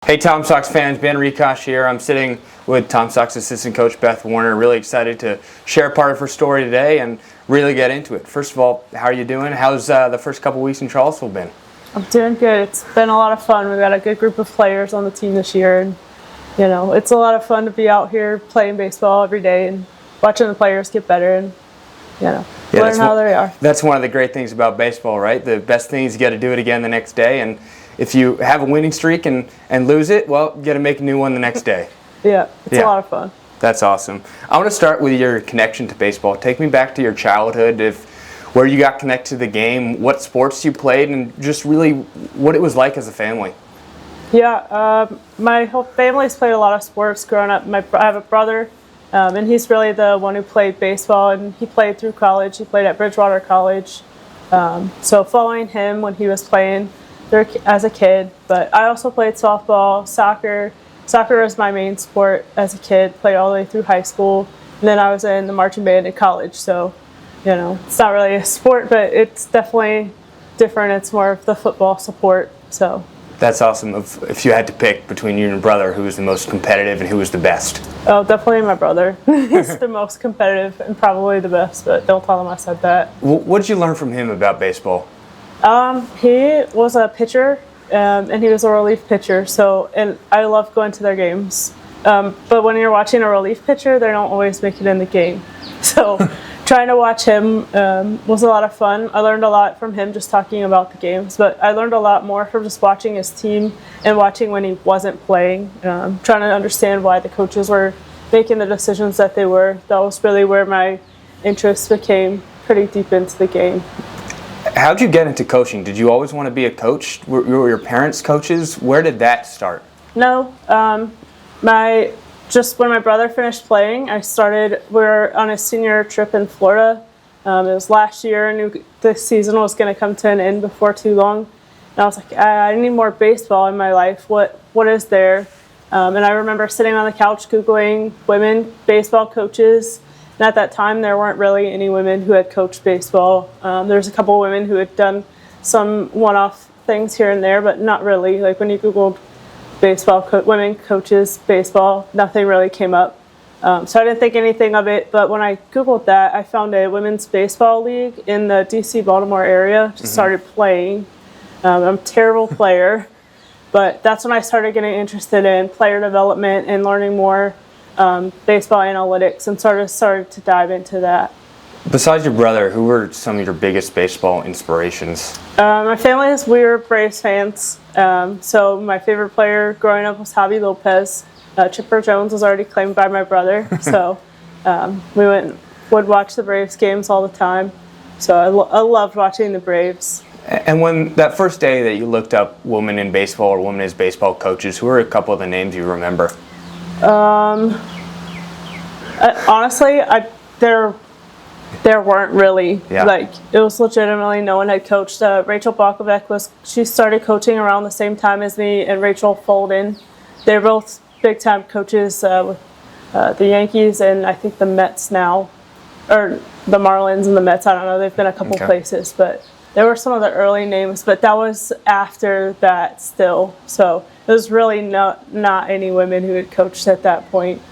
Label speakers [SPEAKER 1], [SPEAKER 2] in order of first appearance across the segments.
[SPEAKER 1] Hey Tom Sox fans, Ben Rekosh here. I'm sitting with Tom Sox assistant coach Beth Woerner. Really excited to share part of her story today and really get into it. First of all, how are you doing? How's the first couple weeks in Charlottesville been?
[SPEAKER 2] I'm doing good. It's been a lot of fun. We've got a good group of players on the team this year, and it's a lot of fun to be out here playing baseball every day and watching the players get better and learn how they are.
[SPEAKER 1] That's one of the great things about baseball, right? The best thing is you got to do it again the next day, and if you have a winning streak and lose it, well, you got to make a new one the next day.
[SPEAKER 2] It's a lot of fun.
[SPEAKER 1] That's awesome. I want to start with your connection to baseball. Take me back to your childhood, where you got connected to the game, what sports you played, and just really what it was like as a family.
[SPEAKER 2] My whole family's played a lot of sports growing up. I have a brother, and he's really the one who played baseball, and he played through college. He played at Bridgewater College. So following him when he was playing there as a kid, but I also played softball, soccer. Soccer was my main sport as a kid, played all the way through high school, and then I was in the marching band in college. So, it's not really a sport, but it's definitely different. It's more of the football support. So
[SPEAKER 1] that's awesome. If you had to pick between you and your brother, who was the most competitive and who was the best?
[SPEAKER 2] Oh, definitely my brother. He's the most competitive and probably the best, but don't tell him I said that.
[SPEAKER 1] What did you learn from him about baseball?
[SPEAKER 2] He was a pitcher, and he was a relief pitcher. And I love going to their games. But when you're watching a relief pitcher, they don't always make it in the game. So trying to watch him was a lot of fun. I learned a lot from him just talking about the games, but I learned a lot more from just watching his team and watching when he wasn't playing, trying to understand why the coaches were making the decisions that they were. That was really where my interest became pretty deep into the game.
[SPEAKER 1] How'd you get into coaching? Did you always want to be a coach? Were your parents coaches? Where did that start?
[SPEAKER 2] No. Just when my brother finished playing, we were on a senior trip in Florida. It was last year. I knew the season was going to come to an end before too long. And I was like, I need more baseball in my life. What is there? And I remember sitting on the couch Googling women baseball coaches. And at that time, there weren't really any women who had coached baseball. There's a couple women who had done some one-off things here and there, but not really. Like when you Googled baseball, women coaches baseball, nothing really came up. So I didn't think anything of it. But when I Googled that, I found a women's baseball league in the D.C. Baltimore area. Just started playing. I'm a terrible player. But that's when I started getting interested in player development and learning more baseball analytics, and started to dive into that.
[SPEAKER 1] Besides your brother, who were some of your biggest baseball inspirations?
[SPEAKER 2] My family we were Braves fans. So my favorite player growing up was Javi Lopez. Chipper Jones was already claimed by my brother. So we would watch the Braves games all the time. So I loved watching the Braves.
[SPEAKER 1] And when that first day that you looked up women in baseball or women as baseball coaches, who are a couple of the names you remember?
[SPEAKER 2] Honestly, there weren't really. Like, it was legitimately no one had coached. Rachel Balkovec she started coaching around the same time as me, and Rachel Folden. They're both big time coaches with the Yankees and I think the Mets now, or the Marlins and the Mets. I don't know. They've been a couple places, but there were some of the early names. But that was after that still. So it was really not any women who had coached at that point.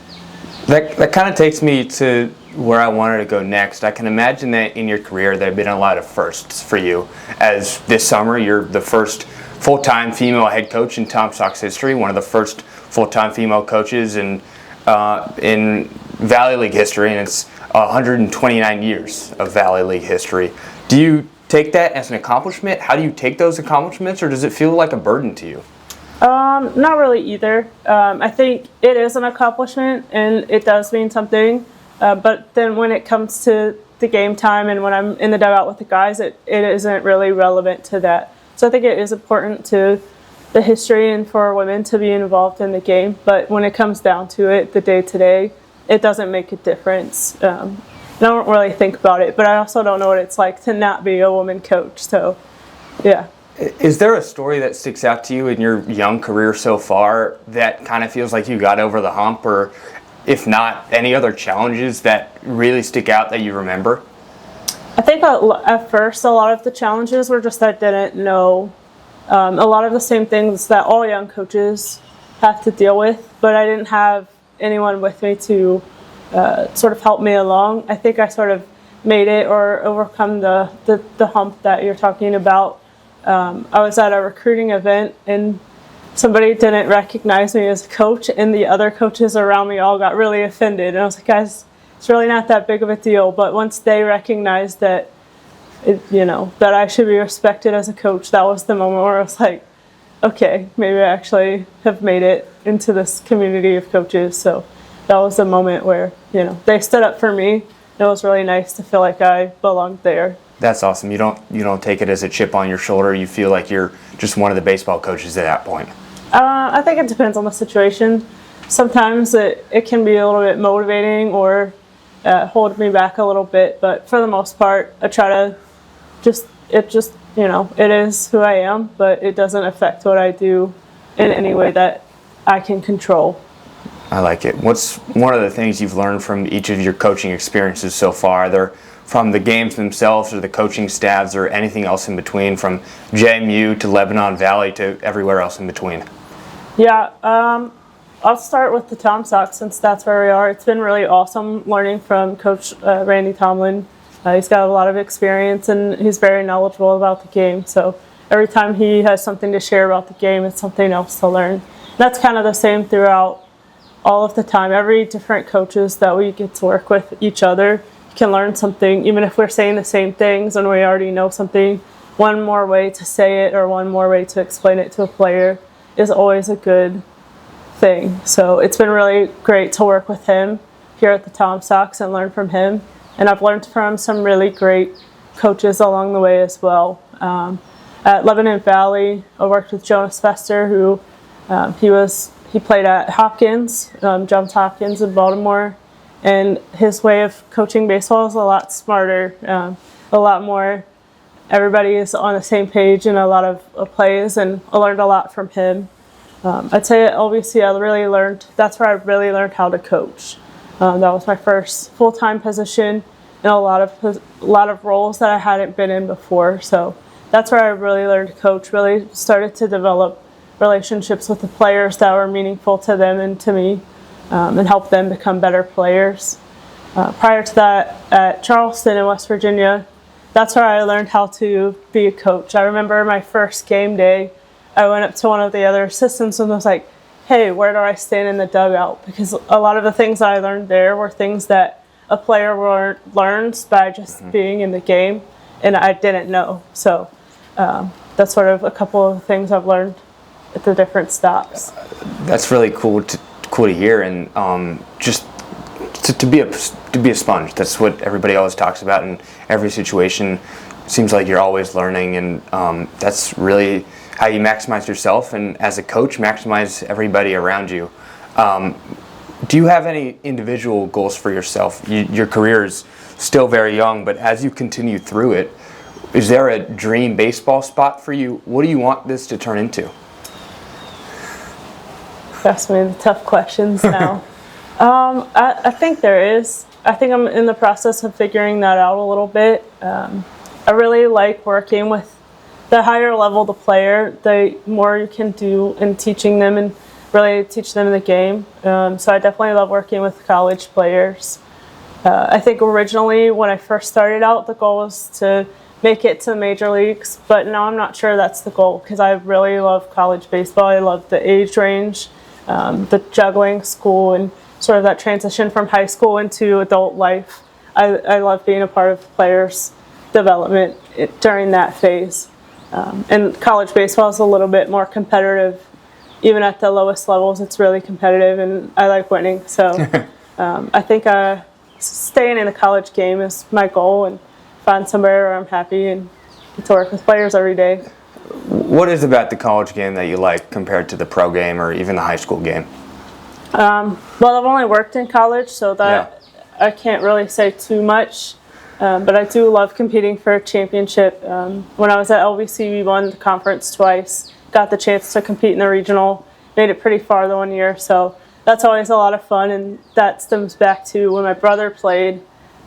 [SPEAKER 1] That kind of takes me to where I wanted to go next. I can imagine that in your career there have been a lot of firsts for you. As this summer, you're the first full-time female head coach in Tom Sox history, one of the first full-time female coaches in Valley League history, and it's 129 years of Valley League history. Do you take that as an accomplishment? How do you take those accomplishments, or does it feel like a burden to you?
[SPEAKER 2] Not really either. I think it is an accomplishment and it does mean something. But then when it comes to the game time and when I'm in the dugout with the guys, it isn't really relevant to that. So I think it is important to the history and for women to be involved in the game. But when it comes down to it, the day-to-day, it doesn't make a difference. I don't really think about it, but I also don't know what it's like to not be a woman coach. So, yeah.
[SPEAKER 1] Is there a story that sticks out to you in your young career so far that kind of feels like you got over the hump, or if not, any other challenges that really stick out that you remember?
[SPEAKER 2] I think at first a lot of the challenges were just that I didn't know a lot of the same things that all young coaches have to deal with, but I didn't have anyone with me to sort of help me along. I think I sort of made it or overcome the hump that you're talking about. I was at a recruiting event and somebody didn't recognize me as a coach, and the other coaches around me all got really offended. And I was like, guys, it's really not that big of a deal. But once they recognized that, that I should be respected as a coach, that was the moment where I was like, okay, maybe I actually have made it into this community of coaches. So that was the moment where, they stood up for me. It was really nice to feel like I belonged there.
[SPEAKER 1] That's awesome. You don't take it as a chip on your shoulder. You feel like you're just one of the baseball coaches at that point.
[SPEAKER 2] I think it depends on the situation. Sometimes it can be a little bit motivating or hold me back a little bit, but for the most part, I try to it is who I am, but it doesn't affect what I do in any way that I can control.
[SPEAKER 1] I like it. What's one of the things you've learned from each of your coaching experiences so far, either from the games themselves or the coaching staffs or anything else in between, from JMU to Lebanon Valley to everywhere else in between?
[SPEAKER 2] Yeah, I'll start with the Tom Sox since that's where we are. It's been really awesome learning from Coach Randy Tomlin. He's got a lot of experience and he's very knowledgeable about the game. So every time he has something to share about the game, it's something else to learn. And that's kind of the same throughout all of the time. Every different coaches that we get to work with each other can learn something, even if we're saying the same things and we already know something. One more way to say it or one more way to explain it to a player is always a good thing. So it's been really great to work with him here at the Tom Sox and learn from him. And I've learned from some really great coaches along the way as well. At Lebanon Valley, I worked with Jonas Fester, who he played at Hopkins, Johns Hopkins in Baltimore. And his way of coaching baseball is a lot smarter, a lot more. Everybody is on the same page in a lot of plays, and I learned a lot from him. I'd say at LBC, that's where I really learned how to coach. That was my first full-time position in a lot of roles that I hadn't been in before. So that's where I really learned to coach, really started to develop relationships with the players that were meaningful to them and to me, and help them become better players. Prior to that, at Charleston in West Virginia, that's where I learned how to be a coach. I remember my first game day, I went up to one of the other assistants and was like, hey, where do I stand in the dugout? Because a lot of the things I learned there were things that a player learns by just being in the game, and I didn't know. So that's sort of a couple of things I've learned at the different stops.
[SPEAKER 1] That's really cool to hear, and just to be a sponge. That's what everybody always talks about in every situation. It seems like you're always learning, and that's really how you maximize yourself, and as a coach, maximize everybody around you. Do you have any individual goals for yourself? Your career is still very young, but as you continue through it, is there a dream baseball spot for you? What do you want this to turn into?
[SPEAKER 2] Ask me the tough questions now. I think there is. I think I'm in the process of figuring that out a little bit. I really like working with the higher level the player, the more you can do in teaching them and really teach them the game. So I definitely love working with college players. I think originally when I first started out, the goal was to make it to the major leagues, but now I'm not sure that's the goal because I really love college baseball. I love the age range, the juggling school, and sort of that transition from high school into adult life. I love being a part of players' development during that phase. And college baseball is a little bit more competitive. Even at the lowest levels, it's really competitive, and I like winning. So I think staying in the college game is my goal, and find somewhere where I'm happy and get to work with players every day.
[SPEAKER 1] What is about the college game that you like compared to the pro game or even the high school game?
[SPEAKER 2] Well, I've only worked in college, so that I can't really say too much. But I do love competing for a championship. When I was at LBC, we won the conference twice, got the chance to compete in the regional, made it pretty far the one year. So that's always a lot of fun, and that stems back to when my brother played.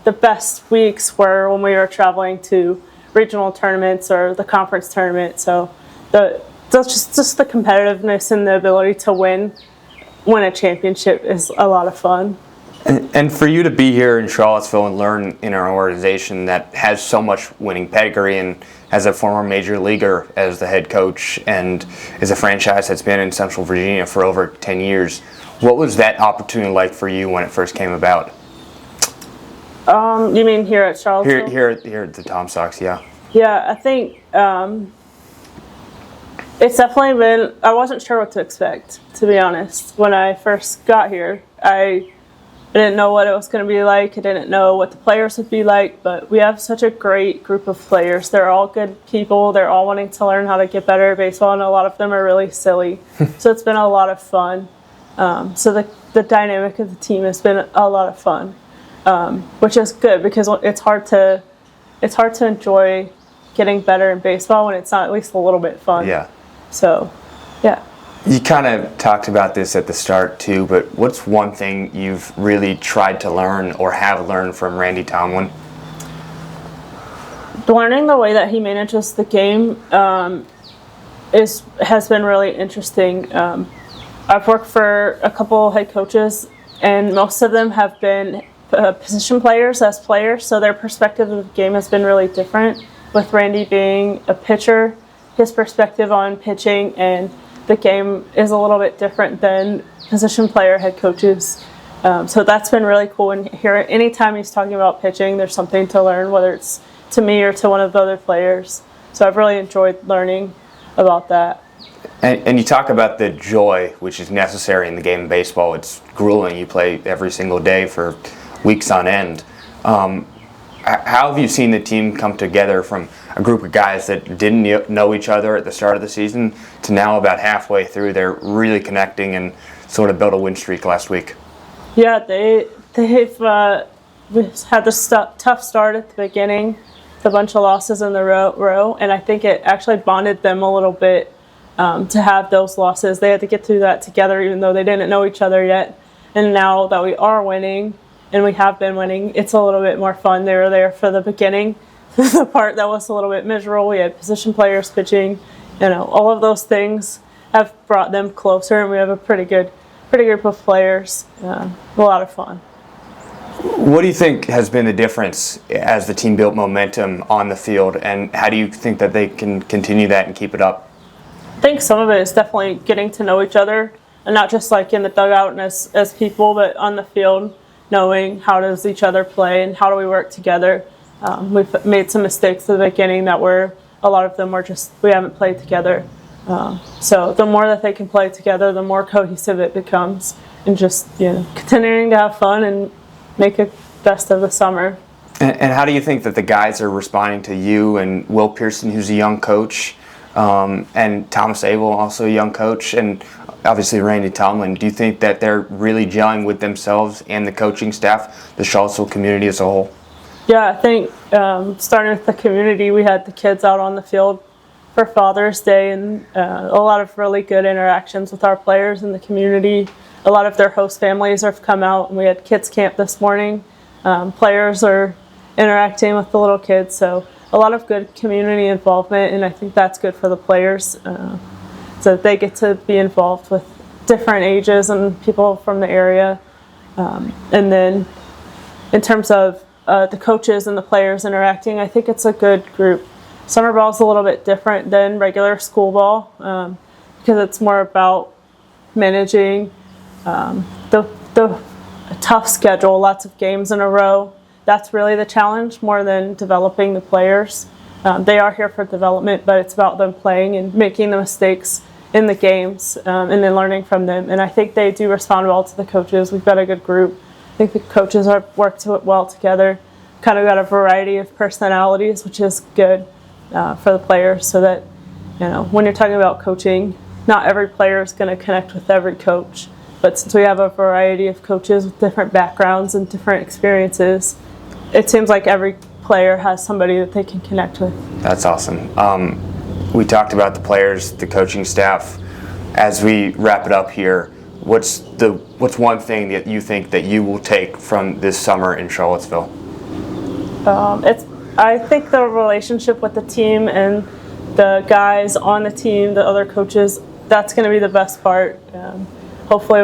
[SPEAKER 2] The best weeks were when we were traveling to regional tournaments or the conference tournament. So just the competitiveness and the ability to win a championship is a lot of fun.
[SPEAKER 1] And for you to be here in Charlottesville and learn in an organization that has so much winning pedigree and as a former major leaguer as the head coach and is a franchise that's been in Central Virginia for over 10 years, what was that opportunity like for you when it first came about?
[SPEAKER 2] You mean here at Charlottesville?
[SPEAKER 1] Here at the Tom Sox, yeah.
[SPEAKER 2] Yeah, I think it's definitely been, I wasn't sure what to expect, to be honest. When I first got here, I didn't know what it was going to be like. I didn't know what the players would be like, but we have such a great group of players. They're all good people. They're all wanting to learn how to get better at baseball, and a lot of them are really silly. So it's been a lot of fun. So the dynamic of the team has been a lot of fun, which is good because it's hard to enjoy getting better in baseball when it's not at least a little bit fun.
[SPEAKER 1] Yeah.
[SPEAKER 2] So, yeah.
[SPEAKER 1] You kind of talked about this at the start too, but what's one thing you've really tried to learn or have learned from Randy Tomlin?
[SPEAKER 2] Learning the way that he manages the game has been really interesting. I've worked for a couple head coaches, and most of them have been position players as players, so their perspective of the game has been really different. With Randy being a pitcher, his perspective on pitching and the game is a little bit different than position player head coaches. So that's been really cool. And here, anytime he's talking about pitching, there's something to learn, whether it's to me or to one of the other players. So I've really enjoyed learning about that.
[SPEAKER 1] And you talk about the joy, which is necessary in the game of baseball. It's grueling. You play every single day for weeks on end. How have you seen the team come together from a group of guys that didn't know each other at the start of the season to now about halfway through, they're really connecting and sort of built a win streak last week?
[SPEAKER 2] Yeah, they've had this tough start at the beginning, a bunch of losses in the row, and I think it actually bonded them a little bit to have those losses. They had to get through that together even though they didn't know each other yet. And now that we are winning, and we have been winning, it's a little bit more fun. They were there for the beginning, the part that was a little bit miserable. We had position players pitching, all of those things have brought them closer, and we have a pretty good group of players. A lot of fun.
[SPEAKER 1] What do you think has been the difference as the team built momentum on the field, and how do you think that they can continue that and keep it up?
[SPEAKER 2] I think some of it is definitely getting to know each other, and not just like in the dugout and as people, but on the field, knowing how does each other play and how do we work together. We've made some mistakes at the beginning that a lot of them were just, we haven't played together. So the more that they can play together, the more cohesive it becomes, and just continuing to have fun and make it best of the summer.
[SPEAKER 1] And how do you think that the guys are responding to you and Will Pearson, who's a young coach, and Thomas Abel, also a young coach, and obviously Randy Tomlin? Do you think that they're really gelling with themselves and the coaching staff, the Charlottesville community as a whole?
[SPEAKER 2] Yeah, I think starting with the community, we had the kids out on the field for Father's Day, and a lot of really good interactions with our players in the community. A lot of their host families have come out, and we had kids camp this morning. Players are interacting with the little kids, so a lot of good community involvement, and I think that's good for the players. So they get to be involved with different ages and people from the area. And then in terms of the coaches and the players interacting, I think it's a good group. Summer ball is a little bit different than regular school ball because it's more about managing the tough schedule, lots of games in a row. That's really the challenge more than developing the players. They are here for development, but it's about them playing and making the mistakes in the games and then learning from them. And I think they do respond well to the coaches. We've got a good group. I think the coaches have worked well together, kind of got a variety of personalities, which is good for the players, so that when you're talking about coaching, not every player is going to connect with every coach. But since we have a variety of coaches with different backgrounds and different experiences, it seems like every player has somebody that they can connect with.
[SPEAKER 1] That's awesome. We talked about the players, the coaching staff. As we wrap it up here, what's one thing that you think that you will take from this summer in Charlottesville?
[SPEAKER 2] I think the relationship with the team and the guys on the team, the other coaches, that's going to be the best part. Hopefully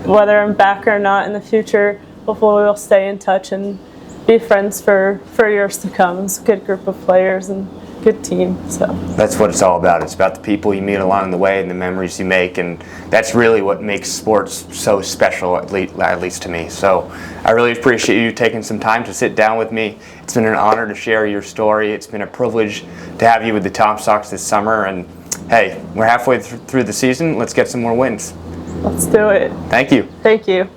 [SPEAKER 2] whether I'm back or not in the future, hopefully we'll stay in touch and be friends for years to come. It's a good group of players and good team. So
[SPEAKER 1] that's what it's all about. It's about the people you meet along the way and the memories you make, and that's really what makes sports so special, at least to me. So I really appreciate you taking some time to sit down with me. It's been an honor to share your story. It's been a privilege to have you with the Tom Sox this summer, and hey, we're halfway through the season. Let's get some more wins.
[SPEAKER 2] Let's do it.
[SPEAKER 1] Thank you.
[SPEAKER 2] Thank you.